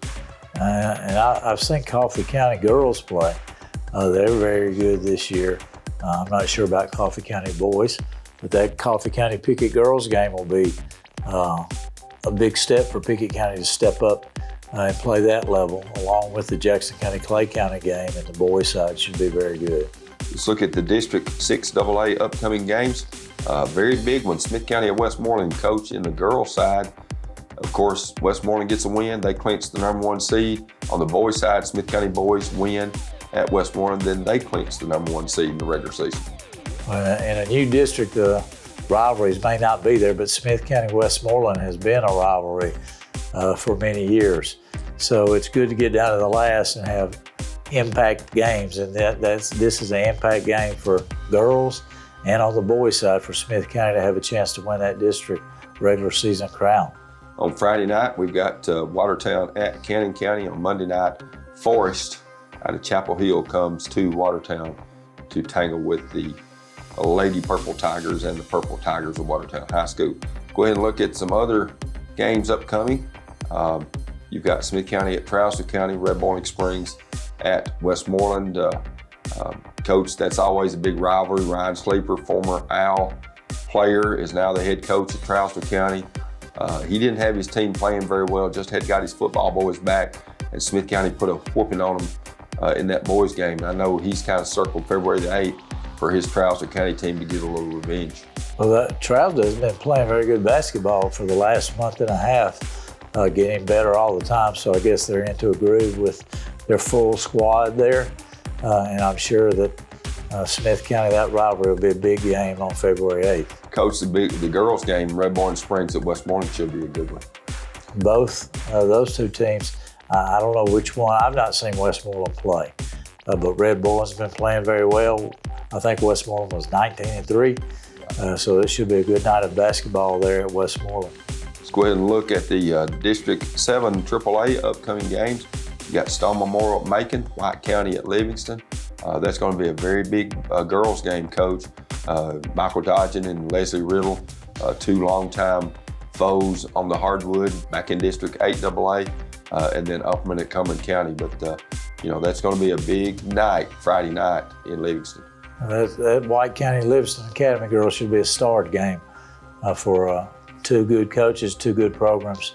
And I've seen Coffee County girls play. They're very good this year. I'm not sure about Coffee County boys, but that Coffee County Pickett girls game will be a big step for Pickett County to step up and play that level, along with the Jackson County Clay County game, and the boys side should be very good. Let's look at the District 6AA upcoming games. Very big one. Smith County at Westmoreland, Coach, in the girls side. Of course, Westmoreland gets a win. They clinch the #1 seed. On the boys side, Smith County boys win at Westmoreland, then they clinch the #1 seed in the regular season. In a new district, rivalries may not be there, but Smith County Westmoreland has been a rivalry for many years. So it's good to get down to the last and have impact games, and this is an impact game for girls, and on the boys side for Smith County to have a chance to win that district regular season crown. On Friday night, we've got Watertown at Cannon County. On Monday night, Forest out of Chapel Hill comes to Watertown to tangle with the Lady Purple Tigers and the Purple Tigers of Watertown High School. Go ahead and look at some other games upcoming. You've got Smith County at Trousdale County, Red Bowling Springs at Westmoreland. Coach, that's always a big rivalry. Ryan Sleeper, former Owl player, is now the head coach at Trousdale County. He didn't have his team playing very well, just had got his football boys back, and Smith County put a whooping on him in that boys game. And I know he's kind of circled February the 8th for his Trousdale County team to get a little revenge. Well, Trousdale has been playing very good basketball for the last month and a half, getting better all the time, so I guess they're into a groove with their full squad there, and I'm sure that Smith County, that rivalry will be a big game on February 8th. Coach, the girls game, Red Bowling Springs at Westmoreland, should be a good one. Both those two teams, I don't know which one. I've not seen Westmoreland play, but Red Bowling's been playing very well. I think Westmoreland was 19-3, so it should be a good night of basketball there at Westmoreland. Let's go ahead and look at the District 7 AAA upcoming games. You got Stone Memorial at Macon, White County at Livingston. That's going to be a very big girls game, Coach. Michael Dodgen and Leslie Riddle, two longtime foes on the hardwood back in District 8AA, and then Upperman at Cumberland County. But, that's going to be a big night, Friday night in Livingston. That White County Livingston Academy girls should be a starred game for two good coaches, two good programs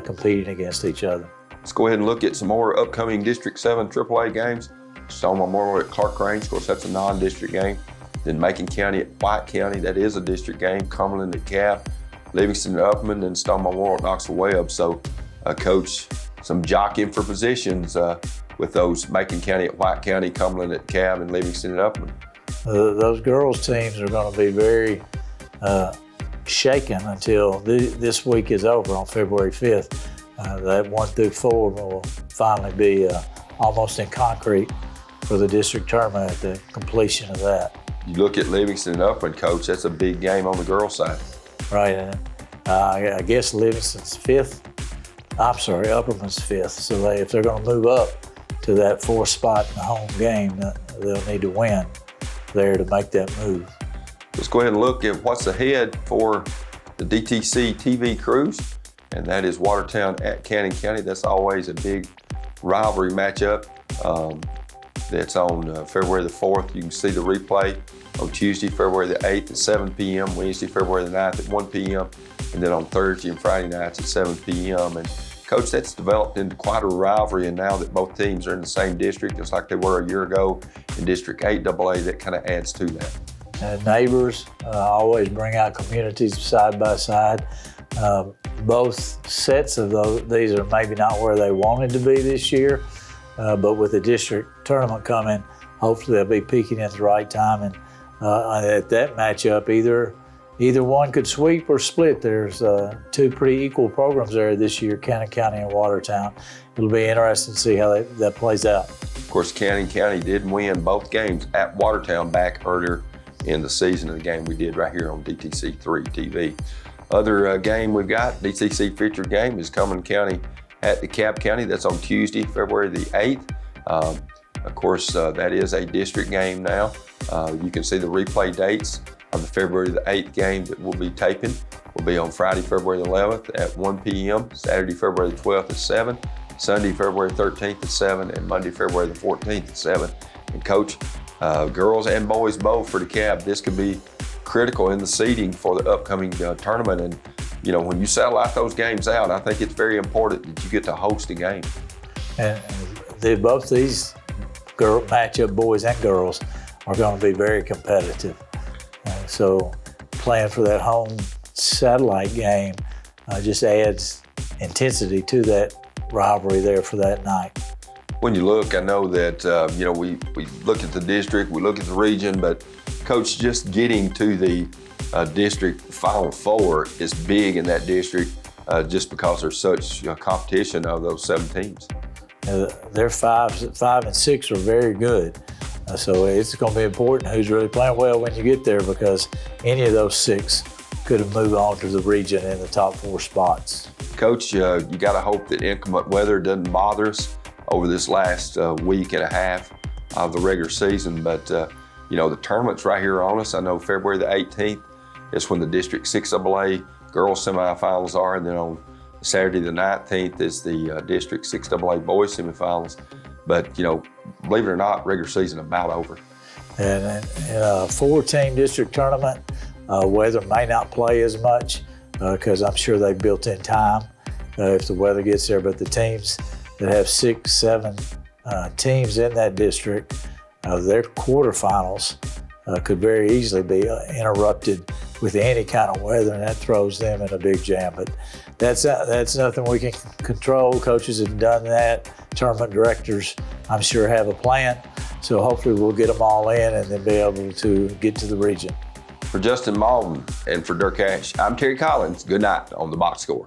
competing against each other. Let's go ahead and look at some more upcoming District 7 AAA games. Stone Memorial at Clark Range, of course, that's a non-district game. Then Macon County at White County, that is a district game. Cumberland at Cab, Livingston at Upperman, and Stone Memorial at Knoxville Webb. So, Coach, some jockeying for positions with those Macon County at White County, Cumberland at Cab, and Livingston at Upperman. Those girls' teams are going to be very shaken until this week is over on February 5th. That 1 through 4 will finally be almost in concrete for the district tournament at the completion of that. You look at Livingston and Upperman, Coach, that's a big game on the girls' side. Right, and I guess Livingston's 5th. I'm sorry, Upperman's 5th. So if they're going to move up to that 4th spot in the home game, they'll need to win there to make that move. Let's go ahead and look at what's ahead for the DTC TV cruise, and that is Watertown at Cannon County. That's always a big rivalry matchup. That's on February the 4th. You can see the replay on Tuesday, February the 8th at 7 p.m., Wednesday, February the 9th at 1 p.m., and then on Thursday and Friday nights at 7 p.m. And Coach, that's developed into quite a rivalry, and now that both teams are in the same district, just like they were a year ago in District 8AA, that kind of adds to that. Neighbors always bring out communities side by side. Both sets of these are maybe not where they wanted to be this year, but with the district tournament coming, hopefully they'll be peaking at the right time. And at that matchup, either either one could sweep or split. There's two pretty equal programs there this year, Cannon County and Watertown. It'll be interesting to see how that plays out. Of course, Cannon County did win both games at Watertown back earlier in the season of the game we did right here on DTC 3 TV. Other game we've got, DTC featured game is Cumberland County at DeKalb County. That's on Tuesday, February the 8th. Of course, that is a district game now. You can see the replay dates of the February the 8th game that we'll be taping. Will be on Friday, February the 11th at 1 p.m., Saturday, February the 12th at 7, Sunday, February 13th at 7, and Monday, February the 14th at 7. And Coach, girls and boys both for DeKalb, this could be critical in the seeding for the upcoming tournament. And you know, when you satellite those games out, I think it's very important that you get to host a game. And both these matchup, boys and girls, are going to be very competitive. So playing for that home satellite game just adds intensity to that rivalry there for that night. When you look, I know that you know, we look at the district, we look at the region, but Coach, just getting to the district Final Four is big in that district just because there's such a competition of those 7 teams. Their 5 and 6 are very good. So it's going to be important who's really playing well when you get there, because any of those 6 could have moved on to the region in the top 4 spots. Coach, you got to hope that inclement weather doesn't bother us over this last week and a half of the regular season. But, you know, the tournament's right here on us. I know February the 18th is when the District 6AA girls semifinals are, and then on Saturday the 19th is the District 6AA boys semifinals. But, you know, believe it or not, regular season about over. And in a 4-team district tournament, weather may not play as much because I'm sure they've built in time if the weather gets there. But the teams that have 6, 7 teams in that district, their quarterfinals could very easily be interrupted with any kind of weather, and that throws them in a big jam. But that's nothing we can control. Coaches have done that. Tournament directors, I'm sure, have a plan. So hopefully we'll get them all in and then be able to get to the region. For Justin Malden and for Dirk Ash, I'm Terry Collins. Good night on the Box Score.